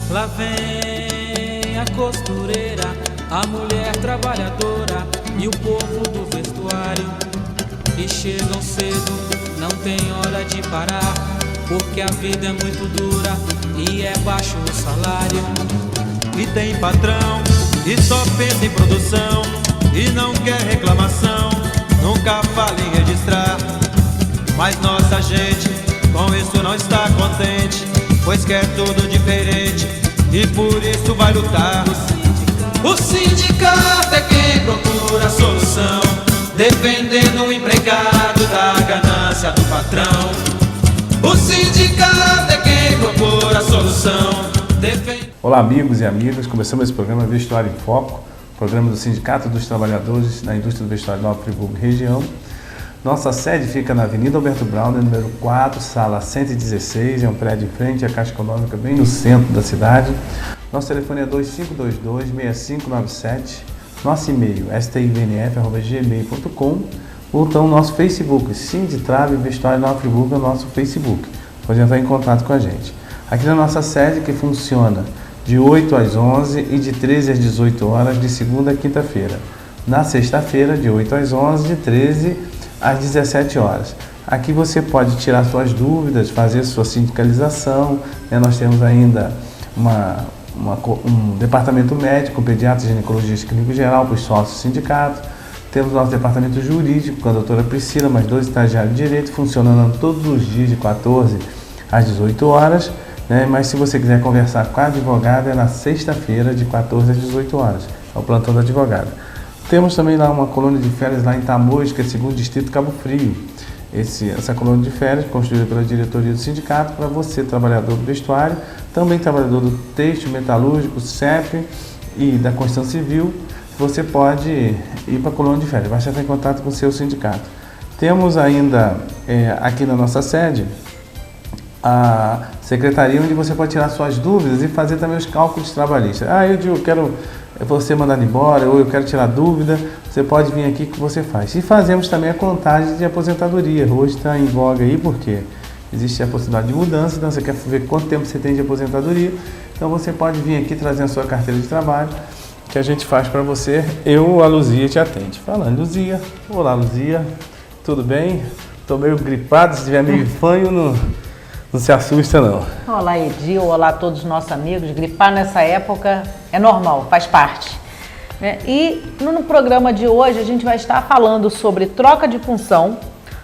Lá vem a costureira, a mulher trabalhadora e o povo do vestuário. E chegam cedo, não tem hora de parar, porque a vida é muito dura e é baixo o salário. E tem patrão que só pensa em produção e não quer reclamação, nunca fala em registrar. Mas nossa gente com isso não está contente, pois quer tudo diferente e por isso vai lutar. O sindicato é quem procura a solução, defendendo o empregado da ganância do patrão. O sindicato é quem procura a solução, defendendo... Olá amigos e amigas, começamos esse programa Vestuário em Foco, programa do Sindicato dos Trabalhadores da Indústria do Vestuário Nova Friburgo Região. Nossa sede fica na Avenida Alberto Brauner, número 4, sala 116, é um prédio em frente à Caixa Econômica, bem no centro da cidade. Nosso telefone é 2522-6597, nosso e-mail stivnf@gmail.com, ou então nosso Facebook, Sinditrave Vestuário Nova Friburgo, é o nosso Facebook. Pode entrar em contato com a gente. Aqui na nossa sede, que funciona de 8 às 11 e de 13 às 18 horas, de segunda a quinta-feira. Na sexta-feira, de 8 às 11, de 13 às 17 horas. Aqui você pode tirar suas dúvidas, fazer sua sindicalização, né? Nós temos ainda um departamento médico, pediatra, ginecologista e clínico geral para os sócios do sindicato. Temos nosso departamento jurídico com a doutora Priscila, mais 2 estagiários de direito, funcionando todos os dias de 14 às 18 horas. Né? Mas se você quiser conversar com a advogada, é na sexta-feira, de 14 às 18 horas. É o plantão da advogada. Temos também lá uma colônia de férias lá em Tamoios, que é segundo distrito Cabo Frio. Essa colônia de férias, construída pela diretoria do sindicato, para você, trabalhador do vestuário, também trabalhador do têxtil, metalúrgico, CEP e da construção civil, você pode ir para a colônia de férias, basta estar em contato com o seu sindicato. Temos ainda aqui na nossa sede a secretaria, onde você pode tirar suas dúvidas e fazer também os cálculos trabalhistas. Eu quero você mandado embora, ou eu quero tirar dúvida, você pode vir aqui que você faz. E fazemos também a contagem de aposentadoria. Hoje está em voga aí porque existe a possibilidade de mudança, então você quer ver quanto tempo você tem de aposentadoria. Então você pode vir aqui trazendo a sua carteira de trabalho, que a gente faz para você. A Luzia te atende. Falando, Luzia. Olá, Luzia. Tudo bem? Estou meio gripado, se tiver meio fanho, não se assusta não. Olá Edil, olá a todos os nossos amigos. Gripar nessa época é normal, faz parte. E no programa de hoje a gente vai estar falando sobre troca de função,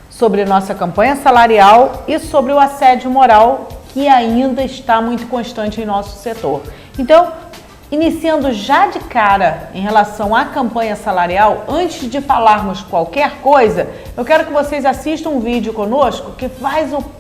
sobre nossa campanha salarial e sobre o assédio moral, que ainda está muito constante em nosso setor. Então, iniciando já de cara em relação à campanha salarial, antes de falarmos qualquer coisa, eu quero que vocês assistam um vídeo conosco que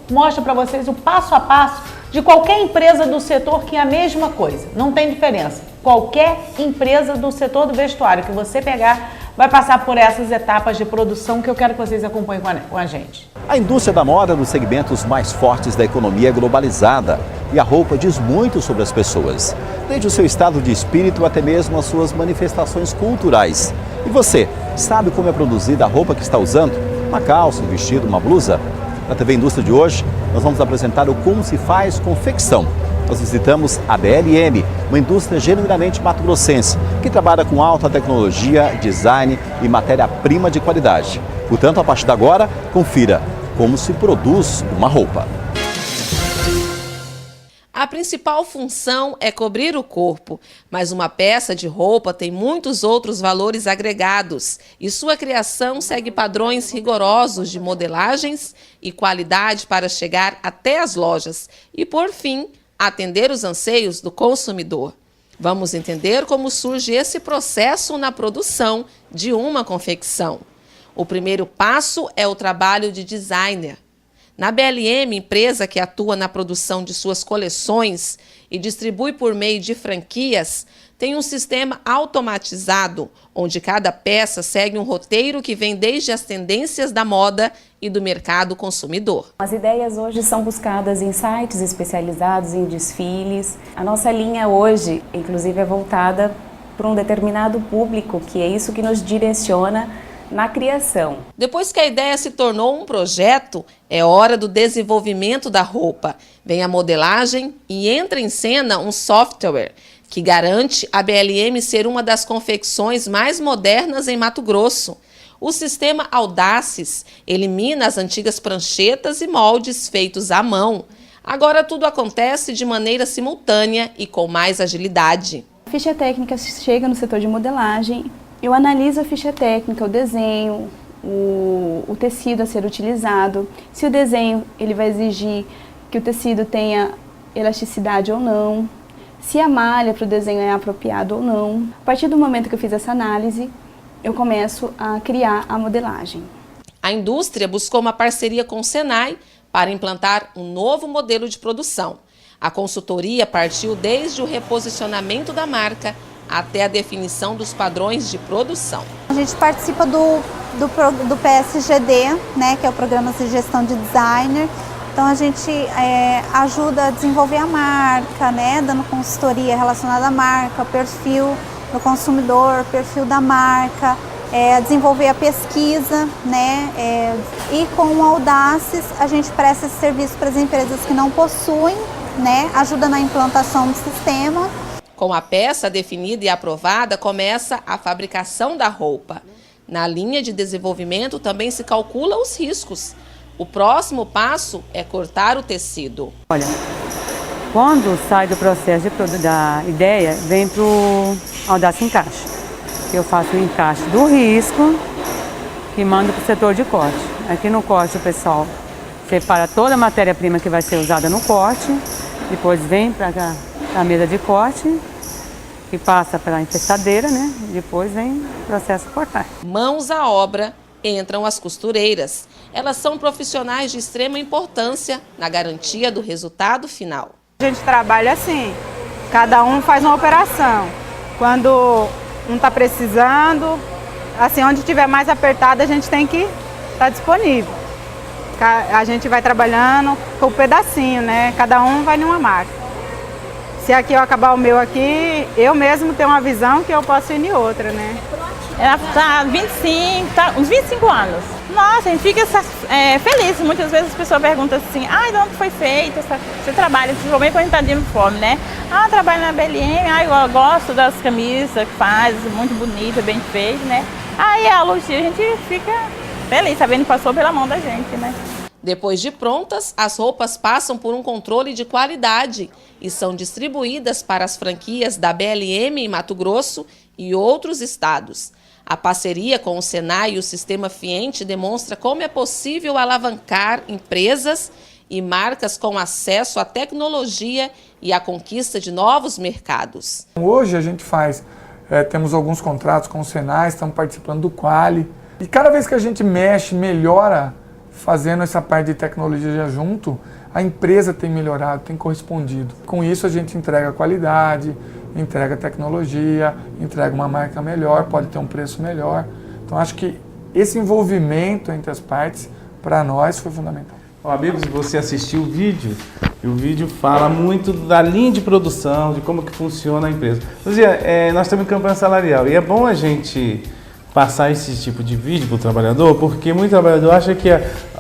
mostra para vocês o passo a passo de qualquer empresa do setor, que é a mesma coisa, não tem diferença. Qualquer empresa do setor do vestuário que você pegar vai passar por essas etapas de produção que eu quero que vocês acompanhem com a gente. A indústria da moda é um dos segmentos mais fortes da economia globalizada e a roupa diz muito sobre as pessoas, desde o seu estado de espírito até mesmo as suas manifestações culturais. E você, sabe como é produzida a roupa que está usando? Uma calça, um vestido, uma blusa? Na TV Indústria de hoje, nós vamos apresentar o como se faz confecção. Nós visitamos a BLM, uma indústria genuinamente mato-grossense, que trabalha com alta tecnologia, design e matéria-prima de qualidade. Portanto, a partir de agora, confira como se produz uma roupa. A principal função é cobrir o corpo, mas uma peça de roupa tem muitos outros valores agregados e sua criação segue padrões rigorosos de modelagens e qualidade para chegar até as lojas e, por fim, atender os anseios do consumidor. Vamos entender como surge esse processo na produção de uma confecção. O primeiro passo é o trabalho de designer. Na BLM, empresa que atua na produção de suas coleções e distribui por meio de franquias, tem um sistema automatizado, onde cada peça segue um roteiro que vem desde as tendências da moda e do mercado consumidor. As ideias hoje são buscadas em sites especializados em desfiles. A nossa linha hoje, inclusive, é voltada para um determinado público, que é isso que nos direciona na criação. Depois que a ideia se tornou um projeto, é hora do desenvolvimento da roupa. Vem a modelagem e entra em cena um software que garante a BLM ser uma das confecções mais modernas em Mato Grosso. O sistema Audaces elimina as antigas pranchetas e moldes feitos à mão. Agora tudo acontece de maneira simultânea e com mais agilidade. A ficha técnica chega no setor de modelagem, eu analiso a ficha técnica, o desenho, o tecido a ser utilizado, se o desenho ele vai exigir que o tecido tenha elasticidade ou não, se a malha para o desenho é apropriada ou não. A partir do momento que eu fiz essa análise, eu começo a criar a modelagem. A indústria buscou uma parceria com o Senai para implantar um novo modelo de produção. A consultoria partiu desde o reposicionamento da marca até a definição dos padrões de produção. A gente participa do PSGD, né, que é o Programa de Gestão de Designer. Então a gente ajuda a desenvolver a marca, né, dando consultoria relacionada à marca, perfil do consumidor, perfil da marca, desenvolver a pesquisa, né, e com o Audaces a gente presta esse serviço para as empresas que não possuem, né, ajuda na implantação do sistema. Com a peça definida e aprovada, começa a fabricação da roupa. Na linha de desenvolvimento também se calcula os riscos. O próximo passo é cortar o tecido. Olha, quando sai do processo da ideia, vem para o Audaces Encaixe. Eu faço o encaixe do risco e mando para o setor de corte. Aqui no corte o pessoal separa toda a matéria-prima que vai ser usada no corte, depois vem para a mesa de corte, que passa pela infestadeira, né? Depois vem o processo de cortar. Mãos à obra, entram as costureiras. Elas são profissionais de extrema importância na garantia do resultado final. A gente trabalha assim, cada um faz uma operação. Quando um está precisando, assim, onde estiver mais apertado, a gente tem que estar disponível. A gente vai trabalhando com o pedacinho, né? Cada um vai numa marca. Se aqui eu acabar o meu aqui, eu mesmo tenho uma visão que eu posso ir em outra, né? Ela está uns 25 anos. Nossa, a gente fica feliz. Muitas vezes as pessoas perguntam assim, de onde foi feito? Você trabalha, você ficou bem correntadinho no uniforme, né? Trabalho na BLM, eu gosto das camisas que faz, muito bonita, bem feita, né? Aí a Lucia, a gente fica feliz, sabendo que passou pela mão da gente, né? Depois de prontas, as roupas passam por um controle de qualidade e são distribuídas para as franquias da BLM em Mato Grosso e outros estados. A parceria com o Senai e o Sistema Fiente demonstra como é possível alavancar empresas e marcas com acesso à tecnologia e à conquista de novos mercados. Hoje a gente temos alguns contratos com o Senai, estamos participando do Quali. E cada vez que a gente mexe, melhora, fazendo essa parte de tecnologia junto, a empresa tem melhorado, tem correspondido. Com isso a gente entrega qualidade, entrega tecnologia, entrega uma marca melhor, pode ter um preço melhor. Então acho que esse envolvimento entre as partes, para nós, foi fundamental. Amigos, você assistiu o vídeo, e o vídeo fala muito da linha de produção, de como que funciona a empresa. Luzia, nós estamos em campanha salarial, e é bom a gente passar esse tipo de vídeo para o trabalhador, porque muito trabalhador acha que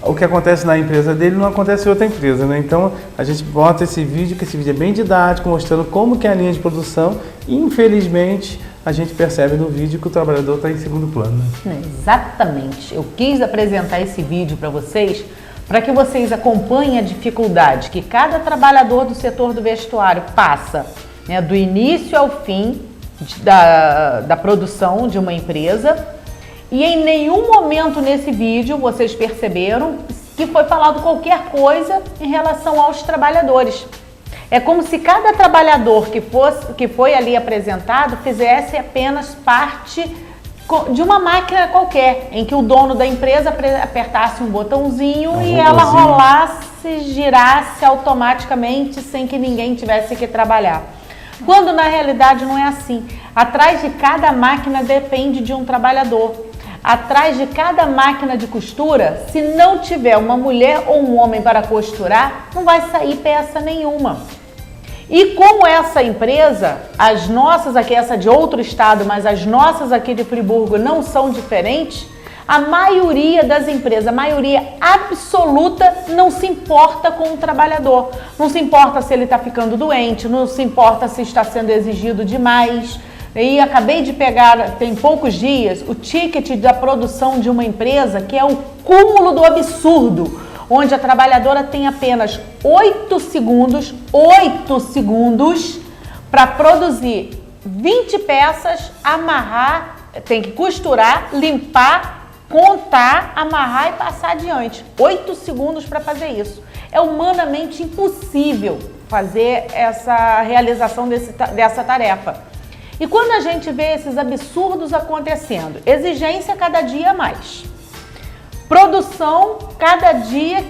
o que acontece na empresa dele não acontece em outra empresa, né? Então a gente bota esse vídeo, que esse vídeo é bem didático, mostrando como que é a linha de produção, e infelizmente a gente percebe no vídeo que o trabalhador está em segundo plano, né? Exatamente. Eu quis apresentar esse vídeo para vocês, para que vocês acompanhem a dificuldade que cada trabalhador do setor do vestuário passa, né, do início ao fim da produção de uma empresa, e em nenhum momento nesse vídeo vocês perceberam que foi falado qualquer coisa em relação aos trabalhadores. É como se cada trabalhador que foi ali apresentado fizesse apenas parte de uma máquina qualquer, em que o dono da empresa apertasse um botãozinho e ela rolasse, girasse automaticamente sem que ninguém tivesse que trabalhar. Quando na realidade não é assim. Atrás de cada máquina depende de um trabalhador. Atrás de cada máquina de costura, se não tiver uma mulher ou um homem para costurar, não vai sair peça nenhuma. E como essa empresa, as nossas aqui, essa de outro estado, mas as nossas aqui de Friburgo não são diferentes, A maioria das empresas, a maioria absoluta, não se importa com o trabalhador. Não se importa se ele está ficando doente, não se importa se está sendo exigido demais. E acabei de pegar, tem poucos dias, o ticket da produção de uma empresa, que é o cúmulo do absurdo, onde a trabalhadora tem apenas 8 segundos para produzir 20 peças, amarrar, tem que costurar, limpar, contar, amarrar e passar adiante. 8 segundos para fazer isso. É humanamente impossível fazer essa realização dessa tarefa. E quando a gente vê esses absurdos acontecendo, exigência cada dia mais. Produção, cada dia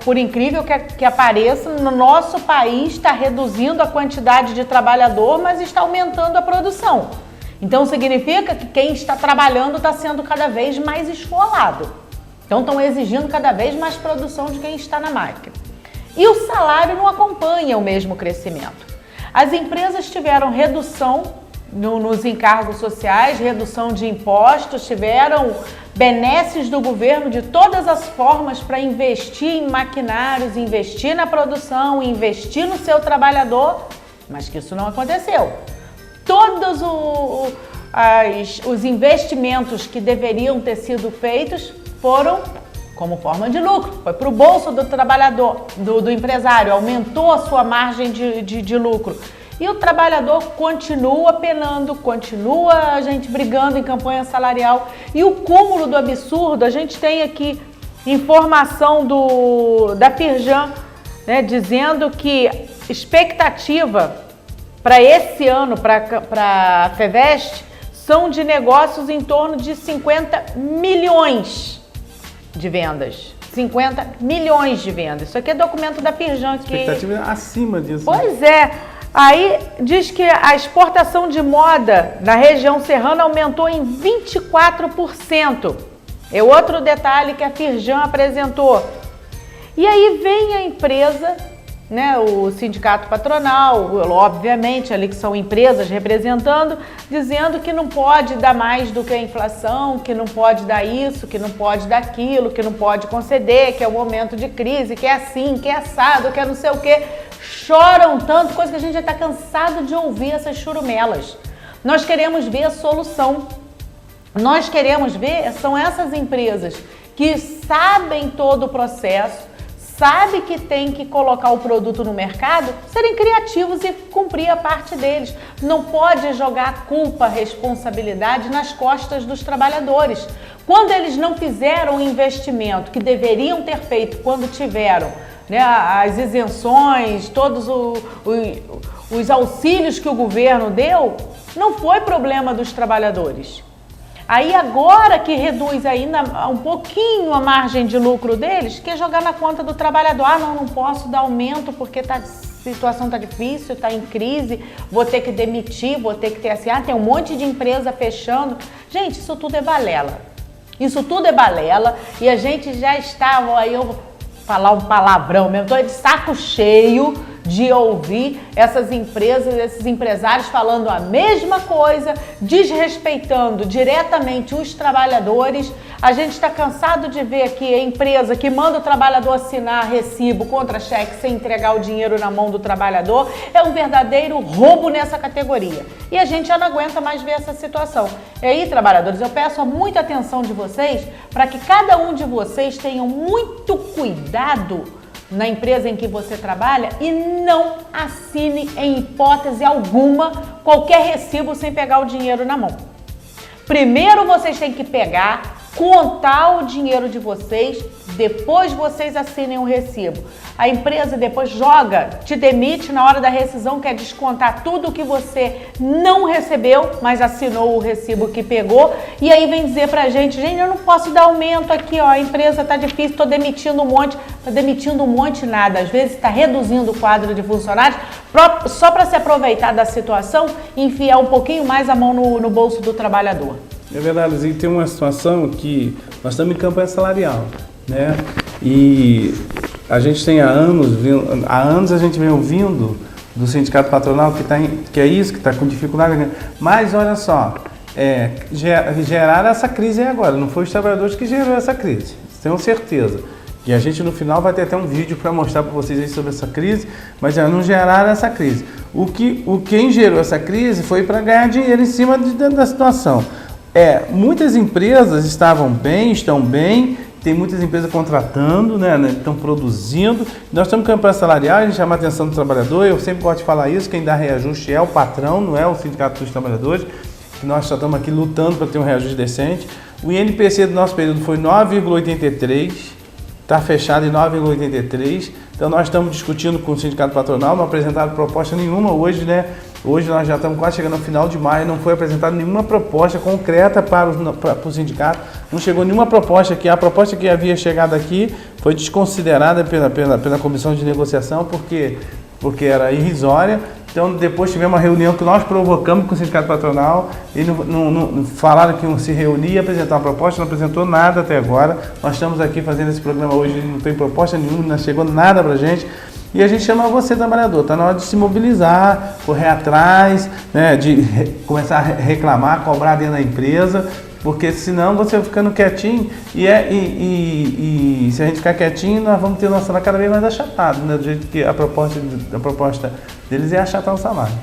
por incrível que apareça, no nosso país está reduzindo a quantidade de trabalhador, mas está aumentando a produção. Então significa que quem está trabalhando está sendo cada vez mais esfolado. Então estão exigindo cada vez mais produção de quem está na máquina. E o salário não acompanha o mesmo crescimento. As empresas tiveram redução nos encargos sociais, redução de impostos, tiveram benesses do governo de todas as formas para investir em maquinários, investir na produção, investir no seu trabalhador, mas que isso não aconteceu. Todos os investimentos que deveriam ter sido feitos foram como forma de lucro, foi para o bolso do trabalhador, do empresário, aumentou a sua margem de lucro. E o trabalhador continua penando, continua a gente brigando em campanha salarial. E o cúmulo do absurdo, a gente tem aqui informação da Firjan, né, dizendo que expectativa para esse ano, para a FEVEST, são de negócios em torno de 50 milhões de vendas. 50 milhões de vendas. Isso aqui é documento da Firjan. Expectativa é acima disso. Pois é. Aí diz que a exportação de moda na região serrana aumentou em 24%. É outro detalhe que a Firjan apresentou. E aí vem a empresa, né, o sindicato patronal, obviamente, ali que são empresas representando, dizendo que não pode dar mais do que a inflação, que não pode dar isso, que não pode dar aquilo, que não pode conceder, que é um momento de crise, que é assim, que é assado, que é não sei o quê. Choram tanto, coisa que a gente já está cansado de ouvir essas churumelas. Nós queremos ver a solução. Nós queremos ver, são essas empresas que sabem todo o processo, sabem que tem que colocar o produto no mercado, serem criativos e cumprir a parte deles. Não pode jogar a culpa, a responsabilidade nas costas dos trabalhadores. Quando eles não fizeram o investimento que deveriam ter feito quando tiveram, né, as isenções, todos os auxílios que o governo deu, não foi problema dos trabalhadores. Aí agora que reduz ainda um pouquinho a margem de lucro deles, quer jogar na conta do trabalhador. Ah, não posso dar aumento porque a situação está difícil, está em crise, vou ter que demitir, vou ter que ter assim, tem um monte de empresa fechando. Gente, isso tudo é balela. Isso tudo é balela e a gente já estava, aí eu vou falar um palavrão mesmo, estou de saco cheio de ouvir essas empresas, esses empresários falando a mesma coisa, desrespeitando diretamente os trabalhadores. A gente está cansado de ver aqui a empresa que manda o trabalhador assinar recibo contra cheque sem entregar o dinheiro na mão do trabalhador. É um verdadeiro roubo nessa categoria. E a gente já não aguenta mais ver essa situação. E aí, trabalhadores, eu peço muita atenção de vocês para que cada um de vocês tenham muito cuidado na empresa em que você trabalha e não assine em hipótese alguma qualquer recibo sem pegar o dinheiro na mão. Primeiro vocês têm que pegar, contar o dinheiro de vocês, depois vocês assinem um recibo. A empresa depois te demite na hora da rescisão, quer descontar tudo que você não recebeu, mas assinou o recibo que pegou, e aí vem dizer pra gente, eu não posso dar aumento aqui, ó, a empresa tá difícil, tô demitindo um monte. Tá demitindo um monte nada, às vezes está reduzindo o quadro de funcionários só para se aproveitar da situação e enfiar um pouquinho mais a mão no bolso do trabalhador. É verdade, e tem uma situação que nós estamos em campanha salarial, né? E a gente tem há anos a gente vem ouvindo do sindicato patronal que é isso, que está com dificuldade. Mas olha só, geraram essa crise aí agora. Não foi os trabalhadores que geraram essa crise, tenho certeza. E a gente no final vai ter até um vídeo para mostrar para vocês aí sobre essa crise, mas já não geraram essa crise. Quem gerou essa crise foi para ganhar dinheiro em cima da situação. Muitas empresas estão bem, tem muitas empresas contratando, né, estão produzindo. Nós estamos com campanha salarial, a gente chama a atenção do trabalhador, eu sempre gosto de falar isso, quem dá reajuste é o patrão, não é o sindicato dos trabalhadores, que nós só estamos aqui lutando para ter um reajuste decente. O INPC do nosso período foi 9,83%, está fechado em 9,83%, então nós estamos discutindo com o sindicato patronal, não apresentaram proposta nenhuma hoje, né? Hoje nós já estamos quase chegando ao final de maio, não foi apresentada nenhuma proposta concreta para o sindicato, não chegou nenhuma proposta aqui. A proposta que havia chegado aqui foi desconsiderada pela comissão de negociação porque era irrisória. Então depois tivemos uma reunião que nós provocamos com o sindicato patronal e não falaram que iam se reunir e apresentar uma proposta, não apresentou nada até agora. Nós estamos aqui fazendo esse programa hoje, não tem proposta nenhuma, não chegou nada para a gente. E a gente chama você, trabalhador, está na hora de se mobilizar, correr atrás, né, de começar a reclamar, cobrar dentro da empresa, porque senão você vai ficando quietinho e se a gente ficar quietinho, nós vamos ter o nosso salário cada vez mais achatado, né, do jeito que a proposta deles é achatar o salário.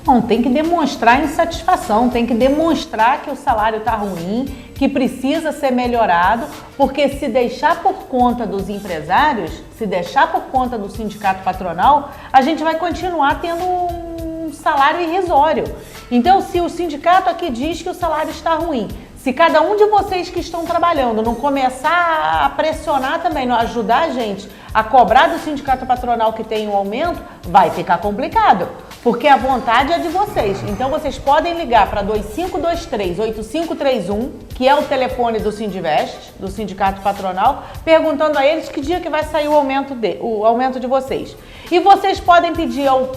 Não, tem que demonstrar insatisfação, tem que demonstrar que o salário está ruim, que precisa ser melhorado, porque se deixar por conta dos empresários, se deixar por conta do sindicato patronal, a gente vai continuar tendo um salário irrisório. Então, se o sindicato aqui diz que o salário está ruim, se cada um de vocês que estão trabalhando não começar a pressionar também, não ajudar a gente a cobrar do sindicato patronal que tem um aumento, vai ficar complicado. Porque a vontade é de vocês. Então vocês podem ligar para 2523-8531, que é o telefone do Sindivest, do Sindicato Patronal, perguntando a eles que dia que vai sair o aumento de vocês. E vocês podem pedir ao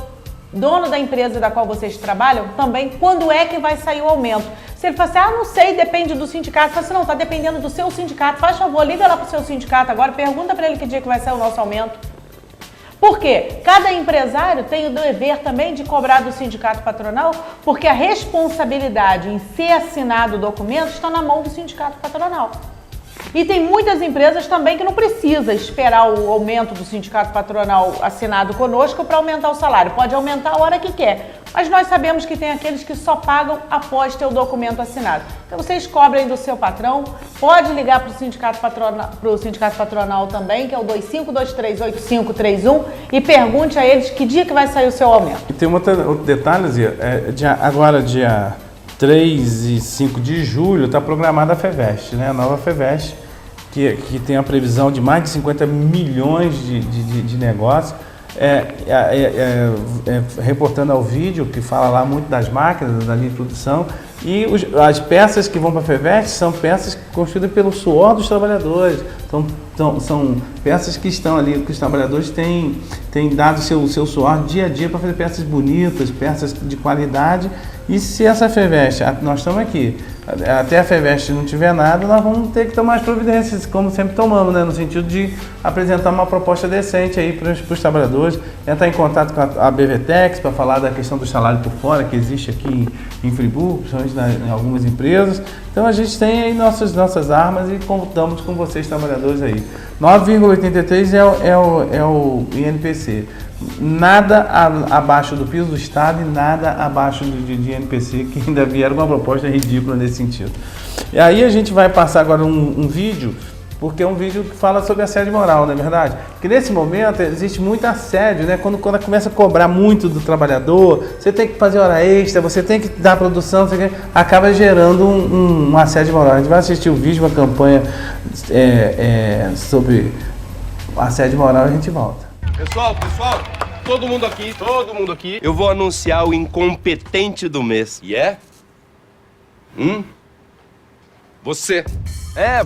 dono da empresa da qual vocês trabalham também quando é que vai sair o aumento. Se ele falar assim, não sei, depende do sindicato. Fala assim, não, está dependendo do seu sindicato. Faz favor, liga lá para o seu sindicato agora, pergunta para ele que dia que vai sair o nosso aumento. Por quê? Cada empresário tem o dever também de cobrar do sindicato patronal, porque a responsabilidade em ser assinado o documento está na mão do sindicato patronal. E tem muitas empresas também que não precisa esperar o aumento do sindicato patronal assinado conosco para aumentar o salário. Pode aumentar a hora que quer. Mas nós sabemos que tem aqueles que só pagam após ter o documento assinado. Então vocês cobrem do seu patrão, pode ligar para o sindicato patronal também, que é o 2523-8531, e pergunte a eles que dia que vai sair o seu aumento. E tem outro detalhe, Zia, agora dia 3 e 5 de julho está programada a FEVEST, né? A nova FEVEST, que tem a previsão de mais de 50 milhões de negócios. Reportando ao vídeo, que fala lá muito das máquinas, da linha de produção, e as peças que vão para a FEVEST são peças construídas pelo suor dos trabalhadores, são peças que estão ali, que os trabalhadores têm dado seu suor dia a dia para fazer peças bonitas, peças de qualidade. E se essa FEVEST, nós estamos aqui, até a FEVEST não tiver nada, nós vamos ter que tomar as providências, como sempre tomamos, né? No sentido de apresentar uma proposta decente aí para os trabalhadores, entrar em contato com a BVTEX para falar da questão do salário por fora, que existe aqui em Friburgo, principalmente em algumas empresas. Então a gente tem aí nossas armas e contamos com vocês, trabalhadores aí. 9,83 é o INPC. Nada abaixo do piso do Estado e nada abaixo de INPC, que ainda vieram com uma proposta ridícula nesse sentido. E aí a gente vai passar agora um vídeo, porque é um vídeo que fala sobre assédio moral, não é verdade? Porque nesse momento existe muito assédio, né? Quando começa a cobrar muito do trabalhador, você tem que fazer hora extra, você tem que dar produção, acaba gerando um assédio moral. A gente vai assistir o vídeo, uma campanha sobre assédio moral e a gente volta. Pessoal, todo mundo aqui, eu vou anunciar o incompetente do mês. E é? Você.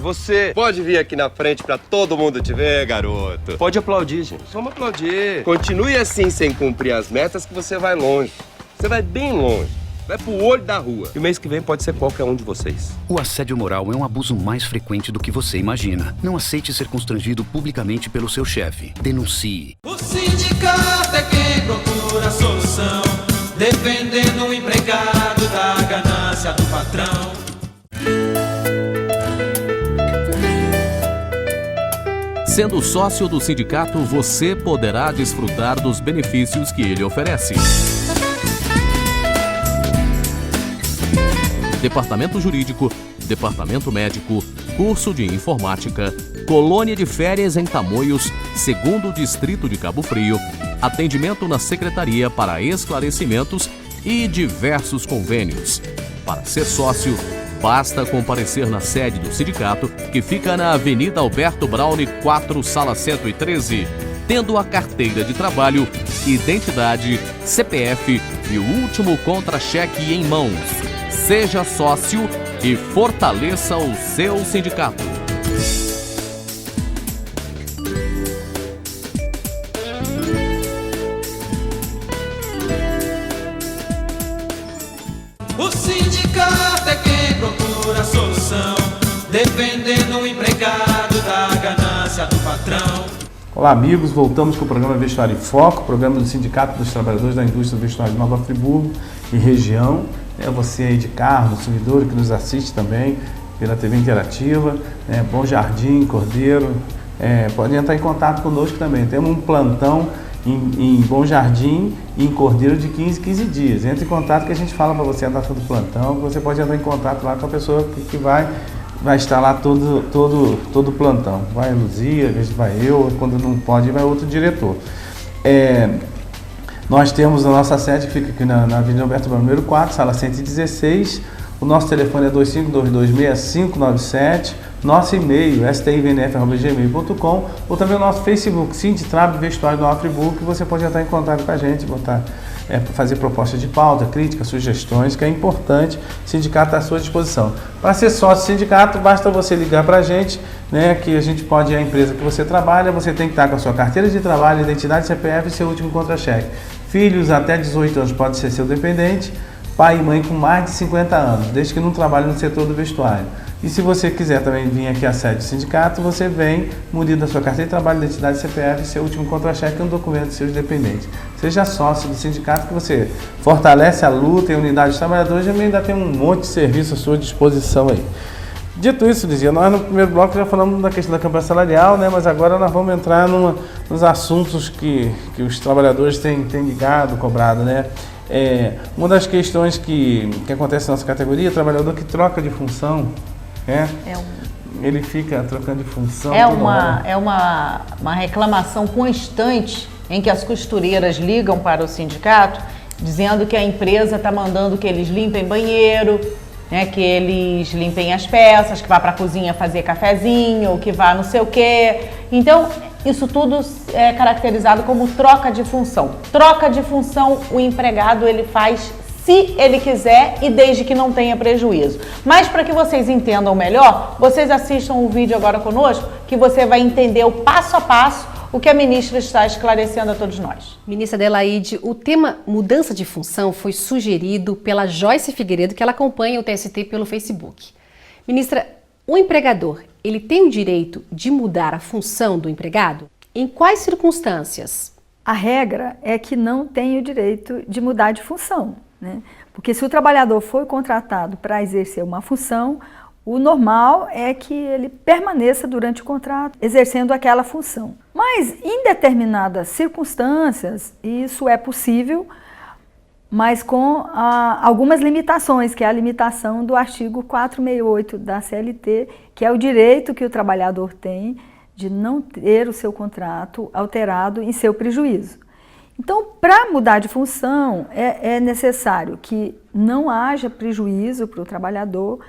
Você. Pode vir aqui na frente pra todo mundo te ver, garoto. Pode aplaudir, gente. Vamos aplaudir. Continue assim, sem cumprir as metas, que você vai longe. Você vai bem longe. Vai pro olho da rua. E o mês que vem pode ser qualquer um de vocês. O assédio moral é um abuso mais frequente do que você imagina. Não aceite ser constrangido publicamente pelo seu chefe. Denuncie. O sindicato é quem procura a solução. defendendo o empregado da ganância do patrão. Sendo sócio do sindicato, você poderá desfrutar dos benefícios que ele oferece. Departamento Jurídico, Departamento Médico, curso de Informática, colônia de férias em Tamoios, 2º Distrito de Cabo Frio, atendimento na Secretaria para esclarecimentos e diversos convênios. Para ser sócio, basta comparecer na sede do sindicato, que fica na Avenida Alberto Braune 4, Sala 113, tendo a carteira de trabalho, identidade, CPF e o último contra-cheque em mãos. Seja sócio e fortaleça o seu sindicato. O sindicato é quem procura a solução, defendendo o empregado da ganância do patrão. Olá amigos, voltamos com o programa Vestuário em Foco, programa do Sindicato dos Trabalhadores da Indústria do Vestuário de Nova Friburgo e região. Você aí de carro, consumidor que nos assiste também pela TV Interativa, Bom Jardim, Cordeiro, pode entrar em contato conosco também. Temos um plantão em Bom Jardim e em Cordeiro de 15 dias. Entre em contato que a gente fala para você a data do plantão, que você pode entrar em contato lá com a pessoa que vai estar lá todo o plantão. Vai a Luzia, às vezes vai eu, quando não pode vai outro diretor. Nós temos a nossa sede que fica aqui na Avenida Alberto Braune, número 4, sala 116. O nosso telefone é 25226597. Nosso e-mail, stivnf@gmail.com, ou também o nosso Facebook, Sinditrab Vestuário do Nova Friburgo, que você pode entrar em contato com a gente, fazer propostas de pauta, críticas, sugestões, que é importante. O sindicato está à sua disposição. Para ser sócio do sindicato, basta você ligar para a gente, que a gente pode ir à empresa que você trabalha, você tem que estar com a sua carteira de trabalho, identidade, CPF e seu último contra-cheque. Filhos até 18 anos pode ser seu dependente, pai e mãe com mais de 50 anos, desde que não trabalhe no setor do vestuário. E se você quiser também vir aqui à sede do sindicato, você vem munido da sua carteira de trabalho, identidade, CPF, seu último contra-cheque e um documento dos seus dependentes. Seja sócio do sindicato que você fortalece a luta e a unidade dos trabalhadores e ainda tem um monte de serviço à sua disposição aí. Dito isso, Lizia, nós no primeiro bloco já falamos da questão da campanha salarial, mas agora nós vamos entrar nos assuntos que os trabalhadores têm ligado, cobrado, uma das questões que acontece na nossa categoria, trabalhador que troca de função, ele fica trocando de função. É uma reclamação constante em que as costureiras ligam para o sindicato dizendo que a empresa está mandando que eles limpem banheiro, que eles limpem as peças, que vá para a cozinha fazer cafezinho, que vá não sei o quê. Então, isso tudo é caracterizado como troca de função. Troca de função, o empregado ele faz se ele quiser e desde que não tenha prejuízo. Mas para que vocês entendam melhor, vocês assistam o vídeo agora conosco, que você vai entender o passo a passo o que a ministra está esclarecendo a todos nós. Ministra Adelaide, o tema mudança de função foi sugerido pela Joyce Figueiredo, que ela acompanha o TST pelo Facebook. Ministra, o empregador, ele tem o direito de mudar a função do empregado? Em quais circunstâncias? A regra é que não tem o direito de mudar de função, Porque se o trabalhador foi contratado para exercer uma função, o normal é que ele permaneça durante o contrato exercendo aquela função. Mas em determinadas circunstâncias, isso é possível, mas com algumas limitações, que é a limitação do artigo 468 da CLT, que é o direito que o trabalhador tem de não ter o seu contrato alterado em seu prejuízo. Então, para mudar de função, é necessário que não haja prejuízo para o trabalhador,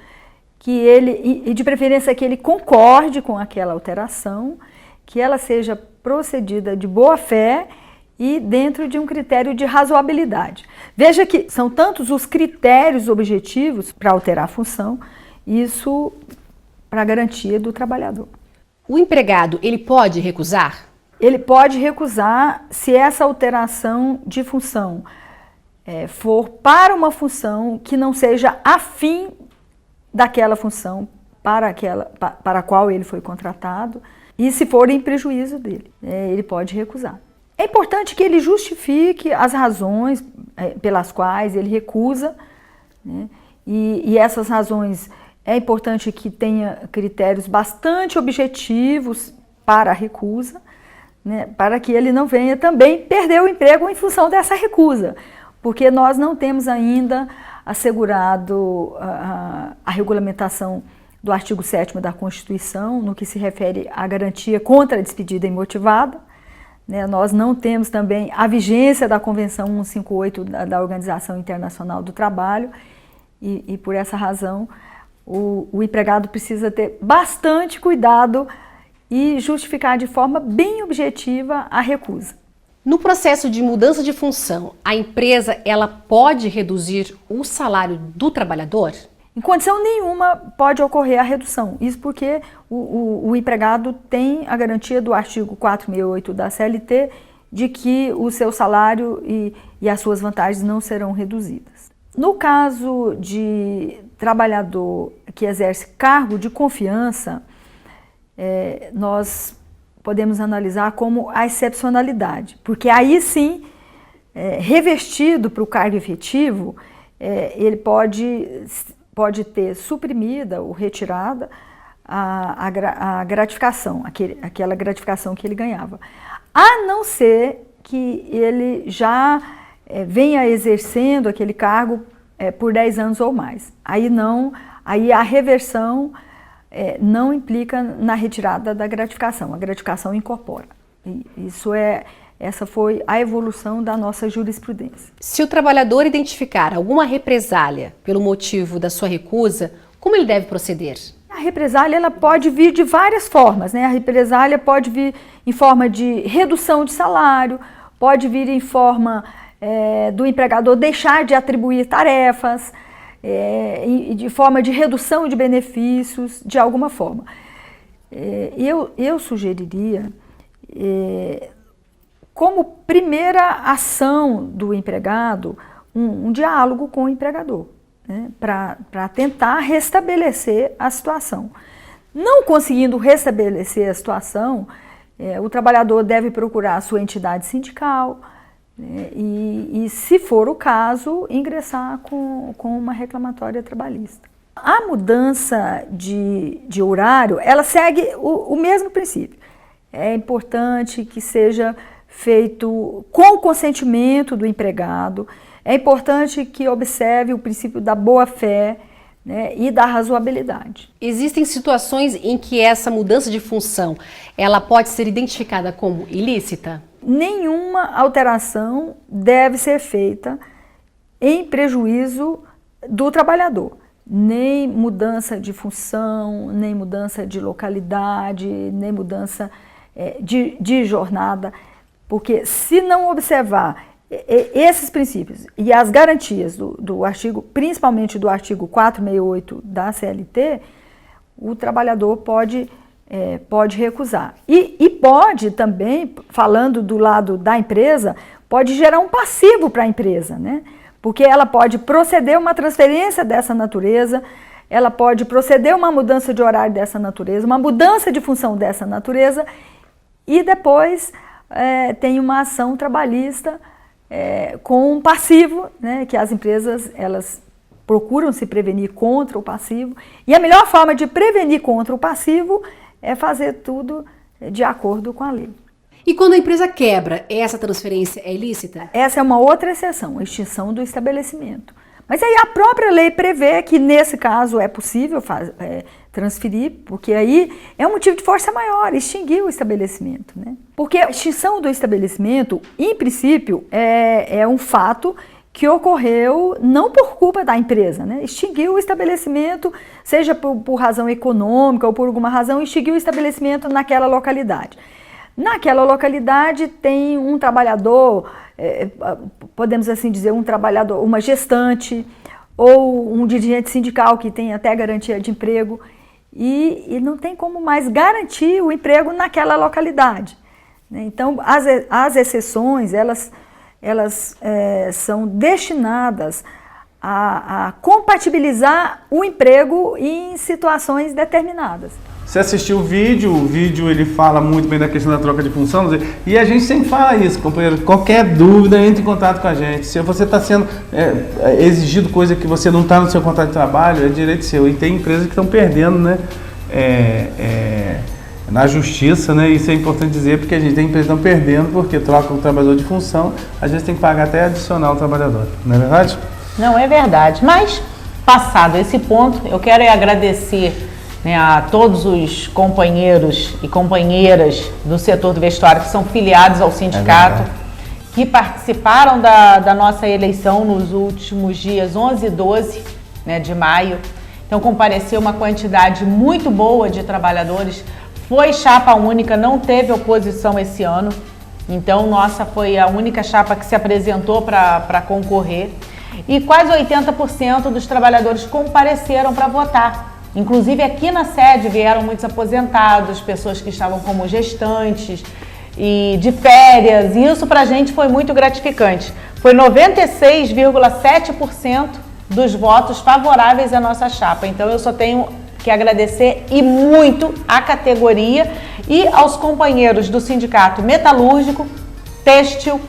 e de preferência que ele concorde com aquela alteração, que ela seja procedida de boa fé e dentro de um critério de razoabilidade. Veja que são tantos os critérios objetivos para alterar a função, isso para a garantia do trabalhador. O empregado, ele pode recusar? Ele pode recusar se essa alteração de função for para uma função que não seja afim daquela função para a qual ele foi contratado e se for em prejuízo dele, ele pode recusar. É importante que ele justifique as razões pelas quais ele recusa, né? E essas razões é importante que tenha critérios bastante objetivos para a recusa, né? Para que ele não venha também perder o emprego em função dessa recusa, porque nós não temos ainda assegurado a regulamentação do artigo 7º da Constituição, no que se refere à garantia contra a despedida imotivada, né? Nós não temos também a vigência da Convenção 158 da Organização Internacional do Trabalho e por essa razão o empregado precisa ter bastante cuidado e justificar de forma bem objetiva a recusa. No processo de mudança de função, a empresa ela pode reduzir o salário do trabalhador? Em condição nenhuma pode ocorrer a redução. Isso porque o empregado tem a garantia do artigo 468 da CLT de que o seu salário e as suas vantagens não serão reduzidas. No caso de trabalhador que exerce cargo de confiança, nós podemos analisar como a excepcionalidade, porque aí sim, revestido para o cargo efetivo, ele pode ter suprimida ou retirada a gratificação, aquela gratificação que ele ganhava, a não ser que ele já venha exercendo aquele cargo por 10 anos ou mais. Aí a reversão não implica na retirada da gratificação, a gratificação incorpora. Essa foi a evolução da nossa jurisprudência. Se o trabalhador identificar alguma represália pelo motivo da sua recusa, como ele deve proceder? A represália ela pode vir de várias formas, né? A represália pode vir em forma de redução de salário, pode vir em forma do empregador deixar de atribuir tarefas, de forma de redução de benefícios, de alguma forma. Eu sugeriria, como primeira ação do empregado, um diálogo com o empregador, né, para tentar restabelecer a situação. Não conseguindo restabelecer a situação, o trabalhador deve procurar a sua entidade sindical, né, e, se for o caso, ingressar com uma reclamatória trabalhista. A mudança de horário, ela segue o mesmo princípio. É importante que seja feito com o consentimento do empregado, é importante que observe o princípio da boa-fé, né, e da razoabilidade. Existem situações em que essa mudança de função ela pode ser identificada como ilícita? Nenhuma alteração deve ser feita em prejuízo do trabalhador. Nem mudança de função, nem mudança de localidade, nem mudança de jornada. Porque se não observar esses princípios e as garantias do artigo, principalmente do artigo 468 da CLT, o trabalhador pode recusar. E pode também, falando do lado da empresa, pode gerar um passivo para a empresa, né? Porque ela pode proceder uma transferência dessa natureza, ela pode proceder uma mudança de horário dessa natureza, uma mudança de função dessa natureza, e depois tem uma ação trabalhista com um passivo, né, que as empresas elas procuram se prevenir contra o passivo, e a melhor forma de prevenir contra o passivo é fazer tudo de acordo com a lei. E quando a empresa quebra, essa transferência é ilícita? Essa é uma outra exceção, a extinção do estabelecimento. Mas aí a própria lei prevê que nesse caso é possível transferir, porque aí é um motivo de força maior, extinguir o estabelecimento, né? Porque a extinção do estabelecimento, em princípio, é um fato que ocorreu não por culpa da empresa, né? Extinguiu o estabelecimento, seja por razão econômica ou por alguma razão, extinguiu o estabelecimento naquela localidade. Naquela localidade tem um trabalhador, podemos assim dizer, um trabalhador, uma gestante ou um dirigente sindical que tem até garantia de emprego e não tem como mais garantir o emprego naquela localidade. Então, as exceções, elas são destinadas a compatibilizar o emprego em situações determinadas. Você assistiu o vídeo ele fala muito bem da questão da troca de função, e a gente sempre fala isso, companheiro, qualquer dúvida, entre em contato com a gente. Se você está sendo exigido coisa que você não está no seu contrato de trabalho, é direito seu. E tem empresas que estão perdendo, né, na justiça, né, isso é importante dizer, porque a gente tem empresas que estão perdendo porque troca o trabalhador de função, às vezes tem que pagar até adicional ao trabalhador, não é verdade? Não, é verdade, mas passado esse ponto, eu quero agradecer, né, a todos os companheiros e companheiras do setor do vestuário que são filiados ao sindicato, que participaram da nossa eleição nos últimos dias 11 e 12, né, de maio. Então compareceu uma quantidade muito boa de trabalhadores, foi chapa única, não teve oposição esse ano, então nossa foi a única chapa que se apresentou para concorrer, e quase 80% dos trabalhadores compareceram para votar. Inclusive aqui na sede vieram muitos aposentados, pessoas que estavam como gestantes e de férias, e isso para a gente foi muito gratificante. Foi 96,7% dos votos favoráveis à nossa chapa, então eu só tenho que agradecer e muito à categoria e aos companheiros do Sindicato Metalúrgico, Têxtil,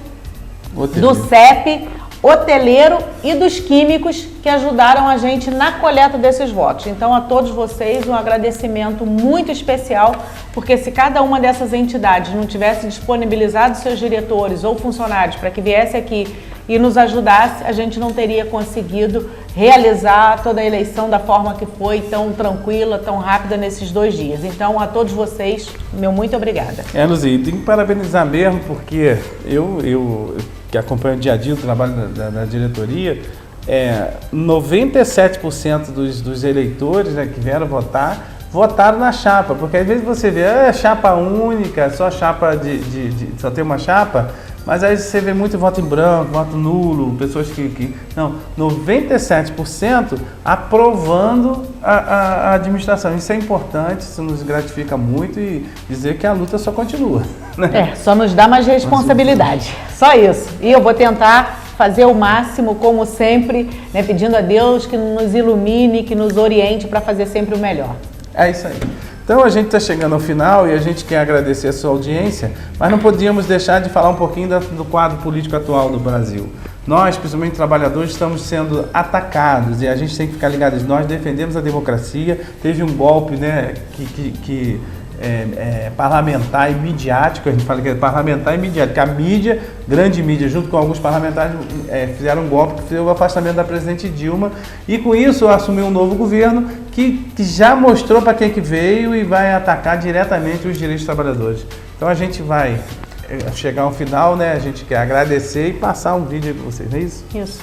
do CEP, hoteleiro e dos químicos que ajudaram a gente na coleta desses votos. Então, a todos vocês, um agradecimento muito especial, porque se cada uma dessas entidades não tivesse disponibilizado seus diretores ou funcionários para que viesse aqui e nos ajudasse, a gente não teria conseguido realizar toda a eleição da forma que foi, tão tranquila, tão rápida nesses 2 dias. Então, a todos vocês, meu muito obrigada. Luzia, tem que parabenizar mesmo, porque eu que acompanho o dia a dia o trabalho da diretoria, 97% dos eleitores, né, que vieram votar, votaram na chapa, porque às vezes você vê chapa única, só chapa só tem uma chapa, mas aí você vê muito voto em branco, voto nulo, pessoas não, 97% aprovando a administração. Isso é importante, isso nos gratifica muito e dizer que a luta só continua, né? Só nos dá mais responsabilidade, só isso. E eu vou tentar fazer o máximo, como sempre, né, pedindo a Deus que nos ilumine, que nos oriente para fazer sempre o melhor. É isso aí. Então a gente está chegando ao final e a gente quer agradecer a sua audiência, mas não podíamos deixar de falar um pouquinho do quadro político atual do Brasil. Nós, principalmente trabalhadores, estamos sendo atacados e a gente tem que ficar ligados. Nós defendemos a democracia, teve um golpe, né, parlamentar e midiático, a gente fala que é parlamentar e midiático. A mídia, grande mídia, junto com alguns parlamentares, fizeram um golpe que fez o afastamento da presidente Dilma, e com isso assumiu um novo governo que já mostrou para quem que veio e vai atacar diretamente os direitos dos trabalhadores. Então a gente vai chegar ao final, né? A gente quer agradecer e passar um vídeo para vocês, não é isso? Isso,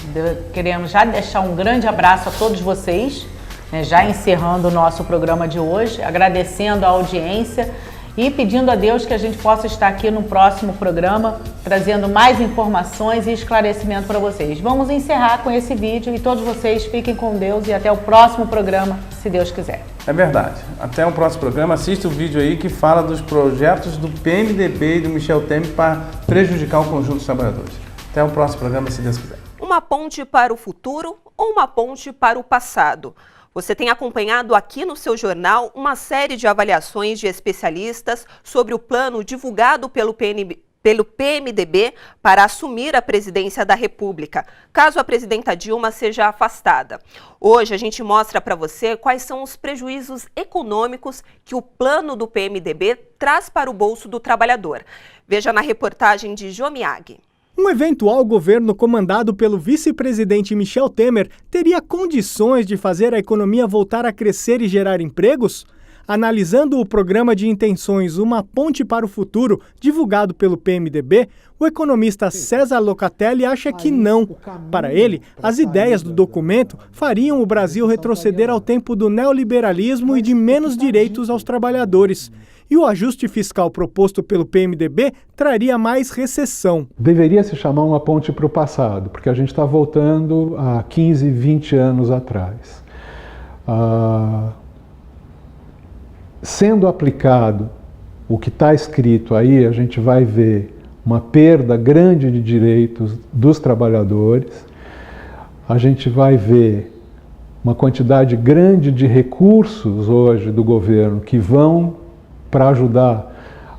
queremos já deixar um grande abraço a todos vocês, né, já encerrando o nosso programa de hoje, agradecendo a audiência e pedindo a Deus que a gente possa estar aqui no próximo programa, trazendo mais informações e esclarecimento para vocês. Vamos encerrar com esse vídeo e todos vocês fiquem com Deus e até o próximo programa, se Deus quiser. É verdade. Até o próximo programa. Assista o vídeo aí que fala dos projetos do PMDB e do Michel Temer para prejudicar o conjunto dos trabalhadores. Até o próximo programa, se Deus quiser. Uma ponte para o futuro ou uma ponte para o passado? Você tem acompanhado aqui no seu jornal uma série de avaliações de especialistas sobre o plano divulgado pelo PMDB para assumir a presidência da República, caso a presidenta Dilma seja afastada. Hoje a gente mostra para você quais são os prejuízos econômicos que o plano do PMDB traz para o bolso do trabalhador. Veja na reportagem de Jô Miyagi. Um eventual governo comandado pelo vice-presidente Michel Temer teria condições de fazer a economia voltar a crescer e gerar empregos? Analisando o programa de intenções Uma Ponte para o Futuro, divulgado pelo PMDB, o economista César Locatelli acha que não. Para ele, as ideias do documento fariam o Brasil retroceder ao tempo do neoliberalismo e de menos direitos aos trabalhadores. E o ajuste fiscal proposto pelo PMDB traria mais recessão. Deveria se chamar Uma Ponte para o Passado, porque a gente está voltando a 15, 20 anos atrás. Sendo aplicado o que está escrito aí, a gente vai ver uma perda grande de direitos dos trabalhadores, a gente vai ver uma quantidade grande de recursos hoje do governo que vão para ajudar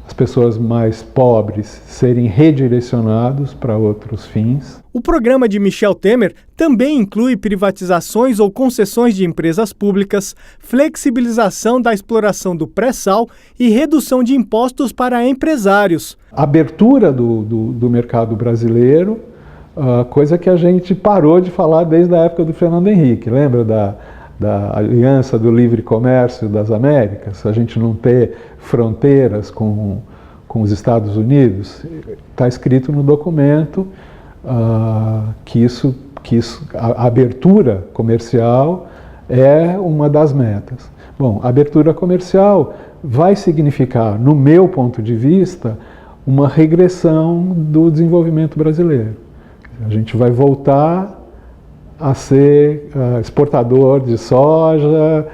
as pessoas mais pobres serem redirecionados para outros fins. O programa de Michel Temer também inclui privatizações ou concessões de empresas públicas, flexibilização da exploração do pré-sal e redução de impostos para empresários. Abertura do mercado brasileiro, coisa que a gente parou de falar desde a época do Fernando Henrique. Lembra da Aliança do Livre Comércio das Américas? A gente não ter fronteiras com os Estados Unidos? Está escrito no documento que a abertura comercial é uma das metas. Bom, a abertura comercial vai significar, no meu ponto de vista, uma regressão do desenvolvimento brasileiro. A gente vai voltar a ser exportador de soja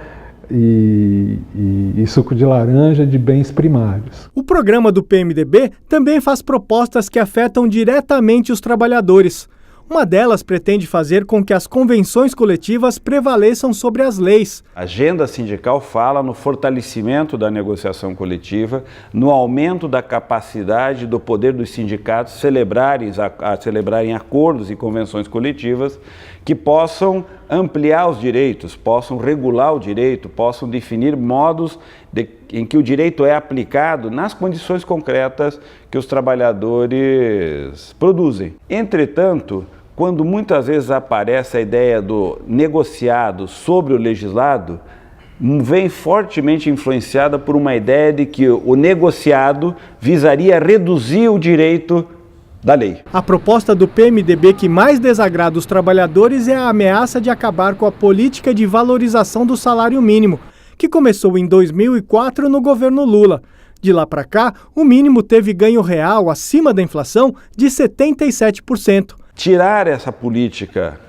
e suco de laranja de bens primários. O programa do PMDB também faz propostas que afetam diretamente os trabalhadores. Uma delas pretende fazer com que as convenções coletivas prevaleçam sobre as leis. A agenda sindical fala no fortalecimento da negociação coletiva, no aumento da capacidade do poder dos sindicatos celebrarem acordos e convenções coletivas que possam ampliar os direitos, possam regular o direito, possam definir modos em que o direito é aplicado nas condições concretas que os trabalhadores produzem. Entretanto, quando muitas vezes aparece a ideia do negociado sobre o legislado, vem fortemente influenciada por uma ideia de que o negociado visaria reduzir o direito da lei. A proposta do PMDB que mais desagrada os trabalhadores é a ameaça de acabar com a política de valorização do salário mínimo, que começou em 2004 no governo Lula. De lá para cá, o mínimo teve ganho real acima da inflação de 77%. Tirar essa política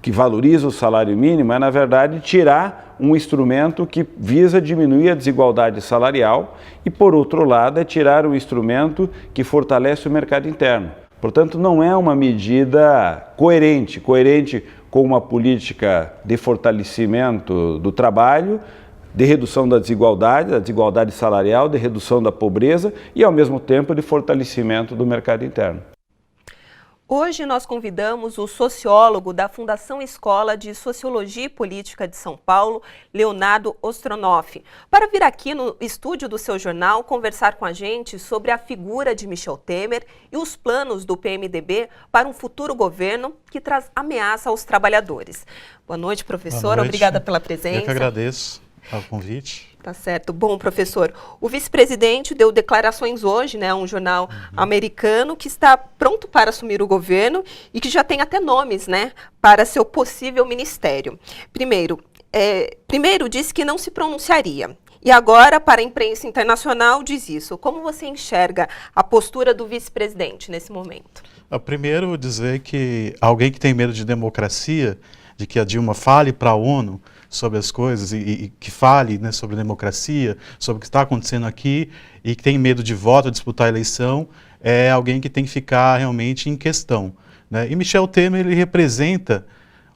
que valoriza o salário mínimo é, na verdade, tirar um instrumento que visa diminuir a desigualdade salarial e, por outro lado, é tirar um instrumento que fortalece o mercado interno. Portanto, não é uma medida coerente com uma política de fortalecimento do trabalho, de redução da desigualdade salarial, de redução da pobreza e, ao mesmo tempo, de fortalecimento do mercado interno. Hoje nós convidamos o sociólogo da Fundação Escola de Sociologia e Política de São Paulo, Leonardo Ostronoff, para vir aqui no estúdio do seu jornal conversar com a gente sobre a figura de Michel Temer e os planos do PMDB para um futuro governo que traz ameaça aos trabalhadores. Boa noite, professor. Boa noite. Obrigada pela presença. Eu que agradeço o convite. Tá certo. Bom, professor, o vice-presidente deu declarações hoje, né, a um jornal americano que está pronto para assumir o governo e que já tem até nomes, né, para seu possível ministério. Primeiro disse que não se pronunciaria. E agora, para a imprensa internacional, diz isso. Como você enxerga a postura do vice-presidente nesse momento? Primeiro, dizer que alguém que tem medo de democracia, de que a Dilma fale para a ONU sobre as coisas e que fale, né, sobre democracia, sobre o que está acontecendo aqui e que tem medo de voto, disputar a eleição, é alguém que tem que ficar realmente em questão, né? E Michel Temer, ele representa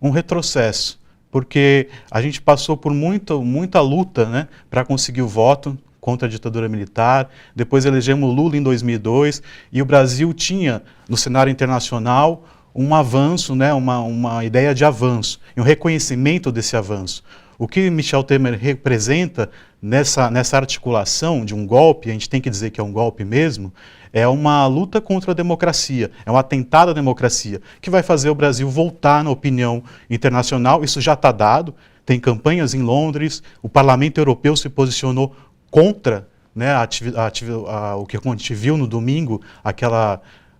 um retrocesso, porque a gente passou por muita luta, né, para conseguir o voto contra a ditadura militar, depois elegemos Lula em 2002 e o Brasil tinha, no cenário internacional, um avanço, né, uma ideia de avanço, e um reconhecimento desse avanço. O que Michel Temer representa nessa articulação de um golpe, a gente tem que dizer que é um golpe mesmo, é uma luta contra a democracia, é um atentado à democracia, que vai fazer o Brasil voltar na opinião internacional. Isso já está dado, tem campanhas em Londres, o Parlamento Europeu se posicionou contra, né, o que a gente viu no domingo,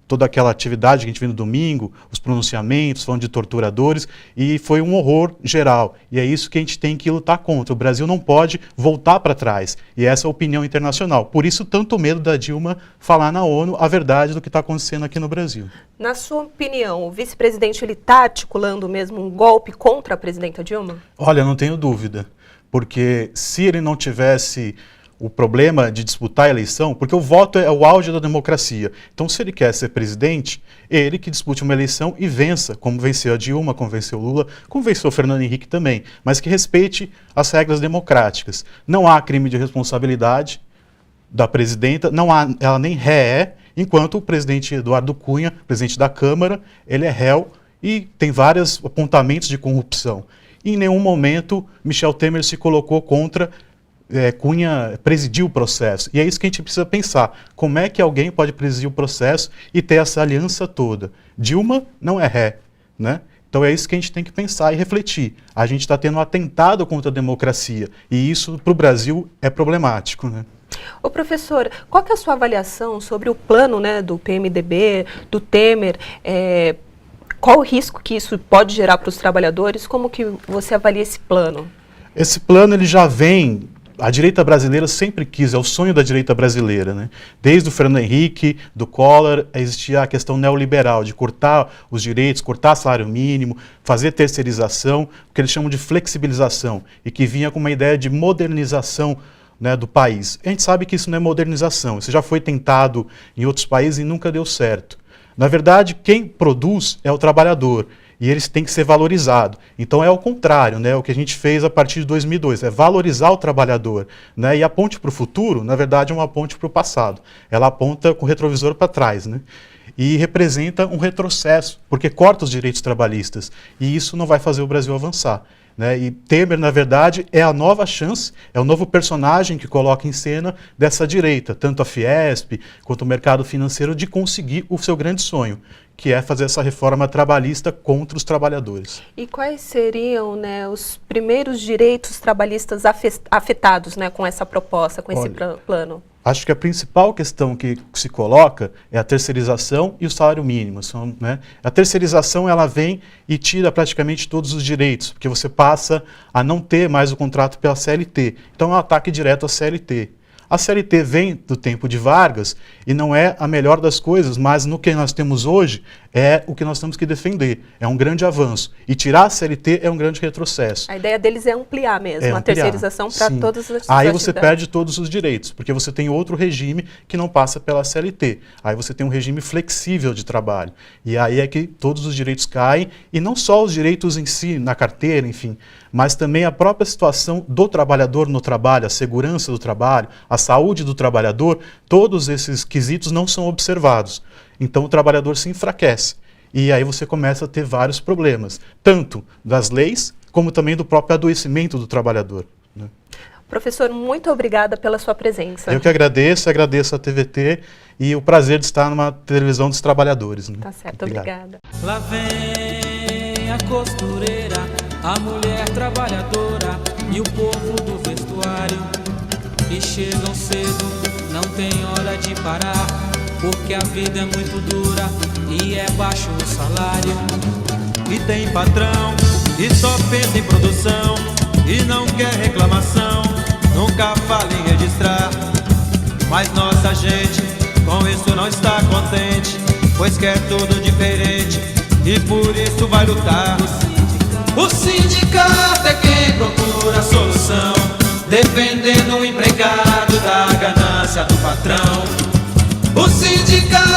toda aquela atividade que a gente viu no domingo, os pronunciamentos, falando de torturadores, e foi um horror geral. E é isso que a gente tem que lutar contra. O Brasil não pode voltar para trás. E essa é a opinião internacional. Por isso, tanto medo da Dilma falar na ONU a verdade do que está acontecendo aqui no Brasil. Na sua opinião, o vice-presidente está articulando mesmo um golpe contra a presidenta Dilma? Olha, não tenho dúvida. Porque se ele não tivesse o problema de disputar a eleição, porque o voto é o auge da democracia. Então, se ele quer ser presidente, ele que dispute uma eleição e vença, como venceu a Dilma, como venceu o Lula, como venceu o Fernando Henrique também, mas que respeite as regras democráticas. Não há crime de responsabilidade da presidenta, ela nem ré enquanto o presidente Eduardo Cunha, presidente da Câmara, ele é réu e tem vários apontamentos de corrupção. E em nenhum momento Michel Temer se colocou contra Cunha presidiu o processo. E é isso que a gente precisa pensar. Como é que alguém pode presidir o processo e ter essa aliança toda? Dilma não é ré, né? Então é isso que a gente tem que pensar e refletir. A gente está tendo um atentado contra a democracia e isso para o Brasil é problemático, né? Ô professor, qual que é a sua avaliação sobre o plano, né, do PMDB, do Temer? Qual o risco que isso pode gerar para os trabalhadores? Como que você avalia esse plano? Esse plano ele já vem... A direita brasileira sempre quis, é o sonho da direita brasileira, né? Desde o Fernando Henrique, do Collor, existia a questão neoliberal, de cortar os direitos, cortar salário mínimo, fazer terceirização, o que eles chamam de flexibilização, e que vinha com uma ideia de modernização, né, do país. A gente sabe que isso não é modernização, isso já foi tentado em outros países e nunca deu certo. Na verdade, quem produz é o trabalhador. E eles têm que ser valorizados. Então é o contrário, né? O que a gente fez a partir de 2002, é valorizar o trabalhador, né? E a ponte para o futuro, na verdade, é uma ponte para o passado. Ela aponta com o retrovisor para trás, né? E representa um retrocesso, porque corta os direitos trabalhistas. E isso não vai fazer o Brasil avançar, né? E Temer, na verdade, é a nova chance, é o novo personagem que coloca em cena dessa direita, tanto a Fiesp quanto o mercado financeiro, de conseguir o seu grande sonho, que é fazer essa reforma trabalhista contra os trabalhadores. E quais seriam, né, os primeiros direitos trabalhistas afetados, né, com essa proposta, com esse plano? Acho que a principal questão que se coloca é a terceirização e o salário mínimo. Né? A terceirização ela vem e tira praticamente todos os direitos, porque você passa a não ter mais o contrato pela CLT. Então é um ataque direto à CLT. A CLT vem do tempo de Vargas e não é a melhor das coisas, mas no que nós temos hoje é o que nós temos que defender. É um grande avanço. E tirar a CLT é um grande retrocesso. A ideia deles é ampliar mesmo, a terceirização para todas as Aí você perde todos os direitos, porque você tem outro regime que não passa pela CLT. Aí você tem um regime flexível de trabalho. E aí é que todos os direitos caem, e não só os direitos em si, na carteira, enfim, mas também a própria situação do trabalhador no trabalho, a segurança do trabalho, a saúde do trabalhador, todos esses quesitos não são observados. Então o trabalhador se enfraquece. E aí você começa a ter vários problemas, tanto das leis, como também do próprio adoecimento do trabalhador, né? Professor, muito obrigada pela sua presença. Eu que agradeço a TVT e o prazer de estar numa televisão dos trabalhadores, né? Tá certo, obrigada. Lá vem a costureira, a mulher trabalhadora e o povo do vestuário, que chegam cedo, não tem hora de parar, porque a vida é muito dura e é baixo o salário. E tem patrão que só pensa em produção e não quer reclamação, nunca fala em registrar. Mas nossa gente com isso não está contente, pois quer tudo diferente e por isso vai lutar. O sindicato é quem procura a solução, defendendo o empregado da ganância do patrão. O sindicato